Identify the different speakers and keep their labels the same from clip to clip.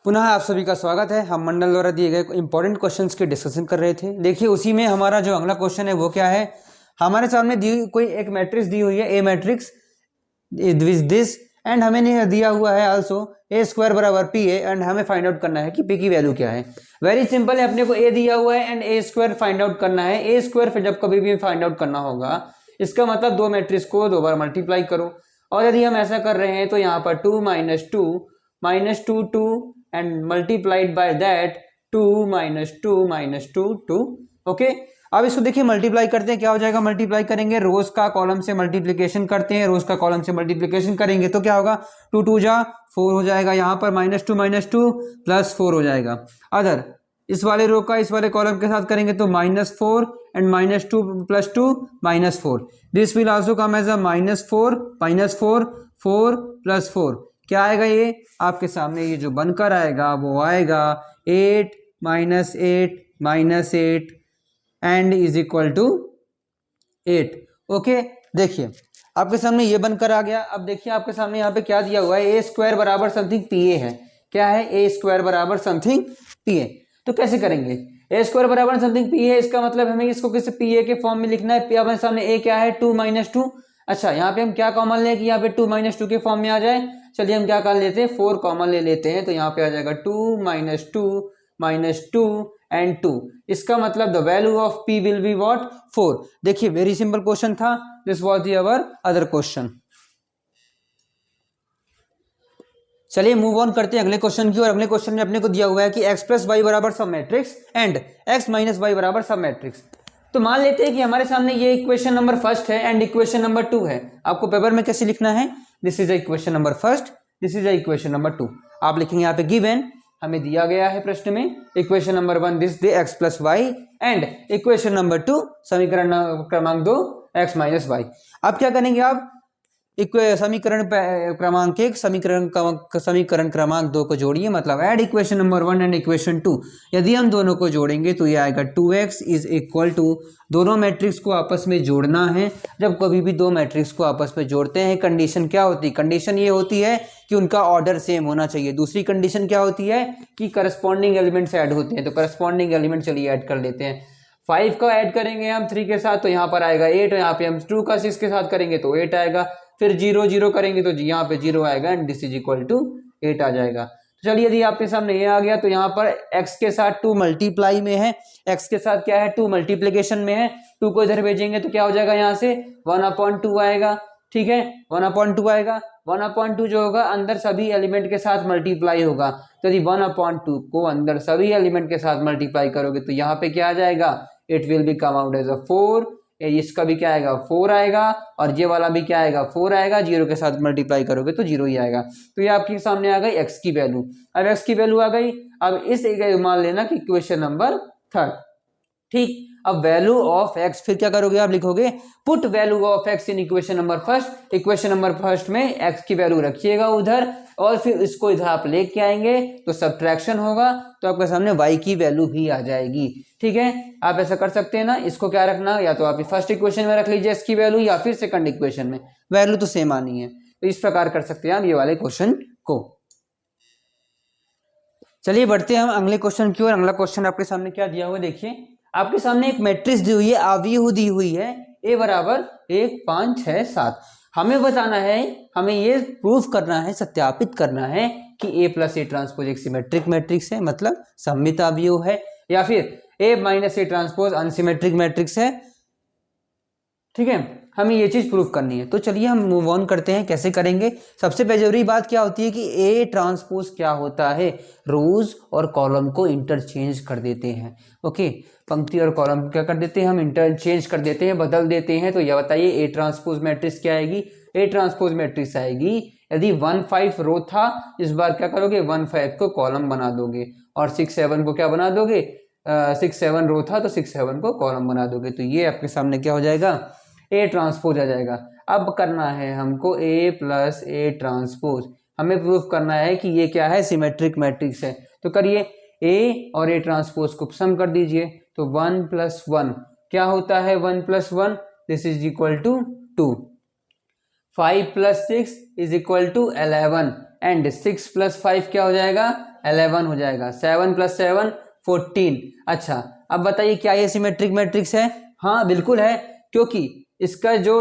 Speaker 1: पुनः आप सभी का स्वागत है। हम मंडल द्वारा दिए गए इंपॉर्टेंट क्वेश्चंस के डिस्कशन कर रहे थे। देखिए उसी में हमारा जो अगला क्वेश्चन है वो क्या है, हमारे सामने दी कोई एक मैट्रिक्स दी हुई है, ए मैट्रिक्स दिस एंड हमें नहीं दिया हुआ है आल्सो ए स्क्वायर बराबर पी ए एंड हमें फाइंड आउट करना है कि पी की वैल्यू क्या है। वेरी सिंपल है, अपने को ए दिया हुआ है and A square find out करना है। ए स्क्वायर फिर जब कभी भी फाइंड आउट करना होगा इसका मतलब दो मैट्रिक्स को दो बार मल्टीप्लाई करो, और यदि हम ऐसा कर रहे हैं तो यहाँ पर 2 - 2 2 and multiplied by that 2 - 2 - 2 2। Okay, अब इसको देखिए मल्टीप्लाई करते हैं, क्या हो जाएगा, मल्टीप्लाई करेंगे रोज का कॉलम से मल्टीप्लिकेशन करते हैं, रोज का कॉलम से मल्टीप्लिकेशन करेंगे तो क्या होगा, 2 2 जा 4 हो जाएगा, यहाँ पर -2 प्लस 4 हो जाएगा। अदर इस वाले रो का इस वाले कॉलम के साथ करेंगे तो -4 and -2 + 2 -4। This will also come as a -4 4 + 4 क्या आएगा, ये आपके सामने ये जो बनकर आएगा वो आएगा 8 - 8 - 8 and is equal to 8। Okay, देखिए आपके सामने ये बनकर आ गया। अब देखिए आपके सामने यहाँ पे क्या दिया हुआ है, ए स्क्वायर बराबर समथिंग पी ए है। क्या है, ए स्क्वायर बराबर समथिंग पी ए। तो कैसे करेंगे, ए स्क्वायर बराबर समथिंग पी ए, इसका मतलब हमें इसको किसी पी ए के फॉर्म में लिखना है। अपने सामने ए क्या है, 2 - 2। अच्छा, यहाँ पे हम क्या कॉमन लें कि यहाँ पे 2 - 2 के फॉर्म में आ जाए। चलिए हम क्या कर लेते हैं, 4 कॉमन ले लेते हैं, तो यहाँ पे आ जाएगा 2 - 2 - 2 एंड 2। इसका मतलब the value of p will be what, 4। देखिए वेरी सिंपल क्वेश्चन था, this was the our other question. चलिए मूव ऑन करते हैं अगले क्वेश्चन की, और अगले क्वेश्चन में अपने को दिया हुआ है कि x + y बराबर सब मैट्रिक्स एंड x - y बराबर सब मैट्रिक्स। तो मान लेते हैं कि हमारे सामने ये इक्वेशन नंबर फर्स्ट है एंड इक्वेशन नंबर 2 है। आपको पेपर में कैसे लिखना है, this is equation number first, this is equation number 2। आप लिखेंगे यहाँ पे गिवन, हमें दिया गया है प्रश्न में equation number 1 this they x + y and equation number 2 समीकरण क्रमांक 2 x - y। अब क्या करेंगे, आप समीकरण क्रमांक 1 समीकरण क्रमांक 2 को जोड़िए, मतलब add equation number 1 and equation 2। यदि हम दोनों को जोड़ेंगे तो ये आएगा 2x इज इक्वल टू, दोनों मैट्रिक्स को आपस में जोड़ना है। जब कभी भी दो मैट्रिक्स को आपस में जोड़ते हैं कंडीशन क्या होती है, कंडीशन ये होती है कि उनका ऑर्डर सेम होना चाहिए। दूसरी कंडीशन क्या होती है कि करस्पॉन्डिंग एलिमेंट्स ऐड होते हैं। तो करस्पॉन्डिंग एलिमेंट चलिए ऐड कर लेते हैं। 5 का ऐड करेंगे हम 3 के साथ तो यहाँ पर आएगा 8, यहाँ पे हम 2 का 6 के साथ करेंगे तो 8 आएगा, फिर 0 0 करेंगे तो यहाँ पे 0 आएगा and this is equal to 8 आ जाएगा। तो चलिए यदि आपके सामने ये आ गया तो यहाँ पर x के साथ 2 मल्टीप्लाई में है, x के साथ क्या है 2 मल्टीप्लिकेशन में है, 2 को इधर भेजेंगे तो क्या हो जाएगा, यहाँ से 1/2 आएगा। ठीक है, 1/2 आएगा। 1/2 जो होगा अंदर सभी एलिमेंट के साथ मल्टीप्लाई होगा, तो यदि 1/2 को अंदर सभी एलिमेंट के साथ मल्टीप्लाई करोगे तो यहाँ पे क्या आ जाएगा, it will be come out as a 4। इसका भी क्या आएगा 4 आएगा, और ये वाला भी क्या आएगा 4 आएगा, 0 के साथ मल्टीप्लाई करोगे तो 0 ही आएगा। तो ये आपके सामने आ गई x की वैल्यू। अब x की वैल्यू आ गई, अब इस मान लेना कि इक्वेशन नंबर 3। ठीक, अब वैल्यू ऑफ x फिर क्या करोगे, आप लिखोगे put value of x in equation number first. Equation number first में x की वैल्यू रखिएगा उधर, और फिर इसको इधर आप लेके आएंगे तो सब्ट्रैक्शन होगा, तो आपके सामने y की वैल्यू भी आ जाएगी। ठीक है, आप ऐसा कर सकते हैं ना, इसको क्या रखना, या तो आप फर्स्ट इक्वेशन में रख लीजिए इसकी वैल्यू, या फिर सेकंड इक्वेशन में, वैल्यू तो सेम आनी है। तो इस प्रकार कर सकते हैं आप ये वाले क्वेश्चन को। चलिए बढ़ते हैं हम अगले क्वेश्चन की ओर। अगला क्वेश्चन आपके सामने क्या दिया हुआ है, देखिए आपके सामने एक मैट्रिक्स दी हुई है, आव्यूह दी हुई है, a बराबर 1 5 6 7। हमें बताना है, हमें ये प्रूफ करना है, सत्यापित करना है कि a + a ट्रांसपोज एक सिमेट्रिक मैट्रिक्स है, मतलब सममित आव्यूह है, या फिर a - a transpose unsymmetric matrix है। ठीक है, हमें ये चीज प्रूफ करनी है। तो चलिए हम मूव ऑन करते हैं, कैसे करेंगे। सबसे जरूरी बात क्या होती है कि ए ट्रांसपोज क्या होता है, रोज और कॉलम को इंटरचेंज कर देते हैं। ओके, पंक्ति और कॉलम क्या कर देते हैं, हम इंटरचेंज कर देते हैं, बदल देते हैं। तो यह बताइए ए ट्रांसपोज मैट्रिक्स क्या आएगी, ए ट्रांसपोज मैट्रिक्स आएगी यदि 1 5 रो था, इस बार क्या करोगे 1 5 को कॉलम बना दोगे, और 6 7 को क्या बना दोगे, 6 7 रो था तो 6 7 को कॉलम बना दोगे। तो ये आपके सामने क्या हो जाएगा, ए ट्रांसपोज आ जाएगा। अब करना है हमको a + a ट्रांसपोज, हमें प्रूफ करना है कि ये क्या है, सिमेट्रिक मैट्रिक्स है। तो करिए a और a ट्रांसपोज को सम कर दीजिए, तो 1 + 1 क्या होता है, 1 + 1 this is equal to 2। 5 + 6 is equal to 11 and 6 + 5 क्या हो जाएगा 11 हो जाएगा, 7 + 7 14। अच्छा अब बताइए क्या ये सिमेट्रिक मैट्रिक्स है? हाँ बिल्कुल है, क्योंकि इसका जो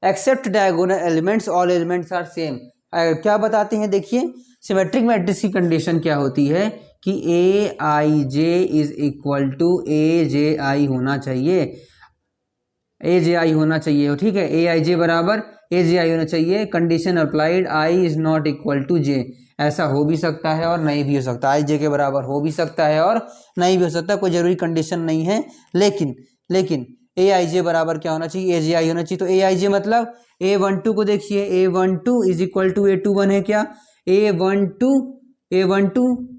Speaker 1: except diagonal elements all elements are same. क्या बताते हैं, देखिए सिमेट्रिक मैट्रिक्स की कंडीशन क्या होती है कि ए आई जे is equal to A J I होना चाहिए, ए जे आई होना चाहिए, ठीक है, ए आई जे बराबर ए जे आई होना चाहिए। Condition applied I is not equal to J, ऐसा हो भी सकता है और नहीं भी हो सकता, आई जे के बराबर हो भी सकता है और नहीं भी हो सकता, कोई जरूरी कंडीशन नहीं है। लेकिन ए आई जे बराबर क्या होना चाहिए, ए जे आई होना चाहिए। तो ए आई जे मतलब A12 को देखिए, A12 is equal to A21 है क्या, A12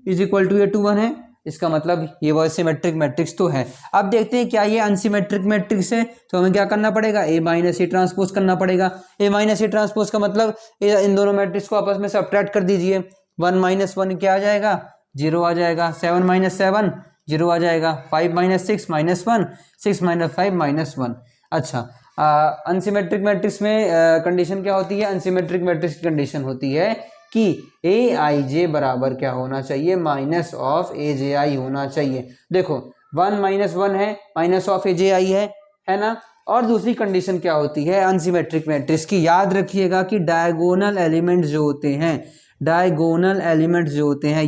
Speaker 1: is equal to A21 है, इसका मतलब ये वो सिमेट्रिक मैट्रिक्स तो है। अब देखते हैं क्या ये अनसिमेट्रिक मैट्रिक्स है, तो हमें क्या करना पड़ेगा, A माइनस ए ट्रांसपोज करना पड़ेगा। A माइनस ए ट्रांसपोज का मतलब इन दोनों मैट्रिक्स को आपस में सब्ट्रैक्ट कर दीजिए, 1 - 1 क्या आ जाएगा, 0 आ जाएगा, 7 - 7 0 आ जाएगा, 5 - 6 -1, 6 - 5 -1। अच्छा अनसिमेट्रिक मैट्रिक्स में कंडीशन क्या होती है, अनसिमेट्रिक मैट्रिक्स की कंडीशन होती है कि ए आई जे बराबर क्या होना चाहिए, minus of A J I होना चाहिए। देखो 1 - 1 है, माइनस ऑफ ए जे आई है ना। और दूसरी कंडीशन क्या होती है अनसिमेट्रिक मैट्रिक्स की, याद रखिएगा कि डायगोनल एलिमेंट जो होते हैं, डायगोनल एलिमेंट जो होते हैं,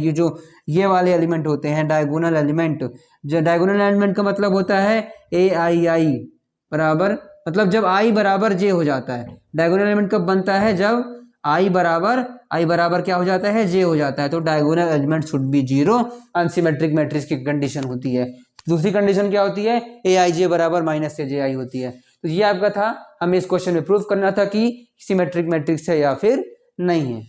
Speaker 1: ये वाले एलिमेंट होते हैं डायगोनल एलिमेंट। जो डायगोनल एलिमेंट का मतलब होता है ए आई बराबर, मतलब जब आई बराबर जे हो जाता है। डायगोनल एलिमेंट कब बनता है, जब आई बराबर क्या हो जाता है, जे हो जाता है। तो diagonal element should be 0, unsymmetric matrix की कंडीशन होती है। दूसरी कंडीशन क्या होती है, ए आई जे बराबर माइनस ए जे आई होती है। तो ये आपका था, हमें इस क्वेश्चन में प्रूव करना था कि सिमेट्रिक मैट्रिक्स है या फिर नहीं है।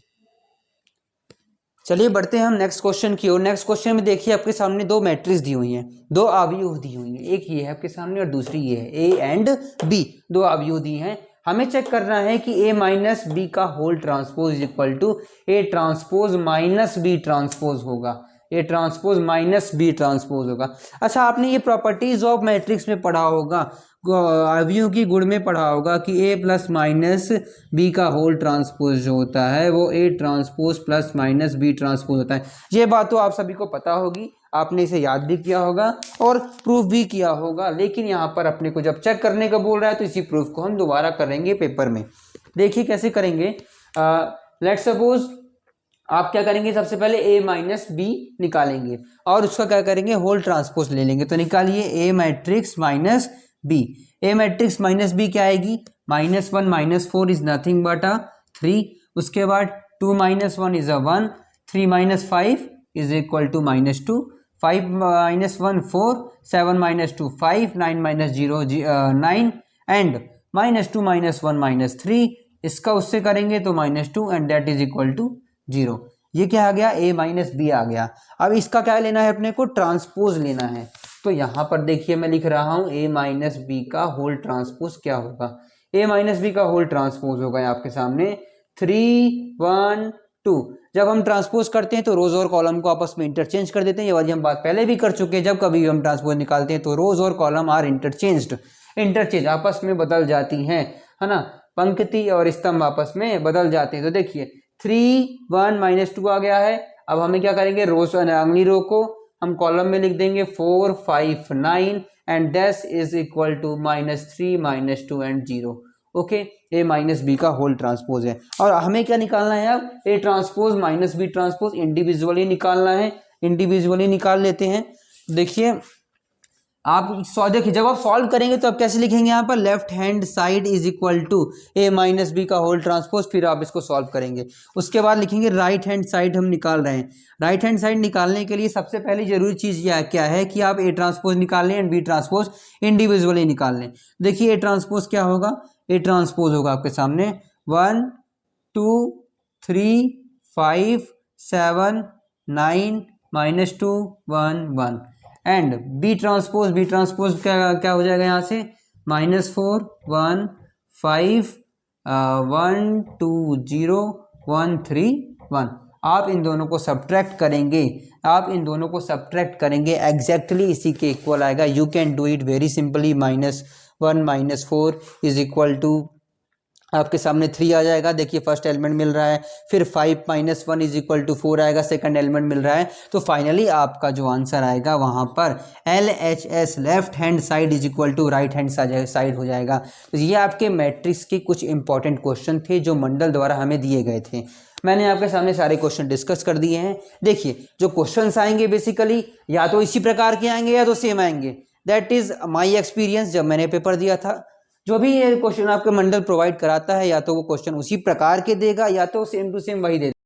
Speaker 1: चलिए बढ़ते हैं हम नेक्स्ट क्वेश्चन की ओर। नेक्स्ट क्वेश्चन में देखिए आपके सामने दो मैट्रिक्स दी हुई हैं, दो अवयव दी हुई हैं, एक ये है आपके सामने और दूसरी ये है, ए एंड बी, दो अवयव दी हैं। हमें चेक करना है कि ए माइनस बी का whole transpose is equal to A transpose minus B transpose होगा, A transpose minus B transpose होगा। अच्छा आपने ये प्रॉपर्टीज ऑफ मैट्रिक्स में पढ़ा होगा, अवयव की गुण में पढ़ा होगा कि ए प्लस माइनस बी का होल ट्रांसपोज जो होता है वो A transpose plus minus B transpose होता है। ये बात तो आप सभी को पता होगी, आपने इसे याद भी किया होगा और प्रूफ भी किया होगा। लेकिन यहाँ पर अपने को जब चेक करने का बोल रहा है तो इसी प्रूफ को हम दोबारा करेंगे पेपर में। देखिए कैसे करेंगे, लेट्स सपोज आप क्या करेंगे, सबसे पहले a माइनस बी निकालेंगे और उसका क्या करेंगे, होल ट्रांसपोज ले लेंगे। तो निकालिए a matrix minus B, a matrix minus B क्या आएगी, -1 - 4 इज नथिंग बट 3, उसके बाद 2 - 1 is 1, 3 - 5 is equal to -2, 5 - 1 4, 7 - 2 5, 9 - 0 9 and -2 - 1 - 3, इसका उससे करेंगे तो -2 and that is equal to 0। ये क्या आ गया, a माइनस बी आ गया। अब इसका क्या लेना है अपने को, ट्रांसपोज लेना है। तो यहाँ पर देखिए मैं लिख रहा हूँ a माइनस बी का होल ट्रांसपोज क्या होगा, a माइनस बी का होल ट्रांसपोज होगा आपके सामने 3 1 2। जब हम ट्रांसपोज करते हैं तो रोज और कॉलम को आपस में इंटरचेंज कर देते हैं, ये वाली हम बात पहले भी कर चुके हैं। जब कभी हम ट्रांसपोज निकालते हैं तो रोज और कॉलम आर इंटरचेंज आपस में बदल जाती हैं, है ना, पंक्ति और स्तंभ आपस में बदल जाते हैं। तो देखिए 3 1 -2 आ गया है। अब हमें क्या करेंगे, रोज अगली रो को हम कॉलम में लिख देंगे 4 5 9 and dash is equal to -3 -2 and 0। Okay, A minus B का होल ट्रांसपोज है। और हमें क्या निकालना है, अब A transpose minus B transpose individually निकालना है, इंडिविजुअली निकाल लेते हैं। देखिए आप देखिए जब आप सॉल्व करेंगे तो आप कैसे लिखेंगे, यहाँ पर left hand side is equal to A minus B का होल ट्रांसपोज, फिर आप इसको सॉल्व करेंगे। उसके बाद लिखेंगे राइट हैंड साइड हम निकाल रहे हैं। राइट हैंड साइड निकालने के लिए सबसे पहली जरूरी चीज़ यह क्या है कि आप ए ट्रांसपोज निकाल लें एंड बी ट्रांसपोज इंडिविजुअली निकाल लें। देखिए ए ट्रांसपोज क्या होगा, ए ट्रांसपोज होगा आपके सामने 1 2 3 5 7 9 -2 1 1 एंड बी ट्रांसपोज क्या हो जाएगा यहाँ से, -4 1 5 1 2 0 1 3 1। आप इन दोनों को सब्ट्रैक्ट करेंगे, एग्जैक्टली इसी के इक्वल आएगा। You can do it very simply, -1 - 4 is equal to आपके सामने 3 आ जाएगा, देखिए फर्स्ट एलिमेंट मिल रहा है, फिर 5 - 1 = 4 आएगा, सेकंड एलिमेंट मिल रहा है। तो फाइनली आपका जो आंसर आएगा वहाँ पर LHS left hand side = right hand side हो जाएगा। तो ये आपके मैट्रिक्स के कुछ इंपॉर्टेंट क्वेश्चन थे जो मंडल द्वारा हमें दिए गए थे। मैंने आपके सामने सारे क्वेश्चन डिस्कस कर दिए हैं। देखिए जो क्वेश्चंस आएंगे बेसिकली या तो इसी प्रकार के आएंगे या तो सेम आएंगे। दैट इज माय एक्सपीरियंस जब मैंने पेपर दिया था। जो भी ये क्वेश्चन आपके मंडल प्रोवाइड कराता है या तो वो क्वेश्चन उसी प्रकार के देगा या तो सेम टू सेम वही देगा।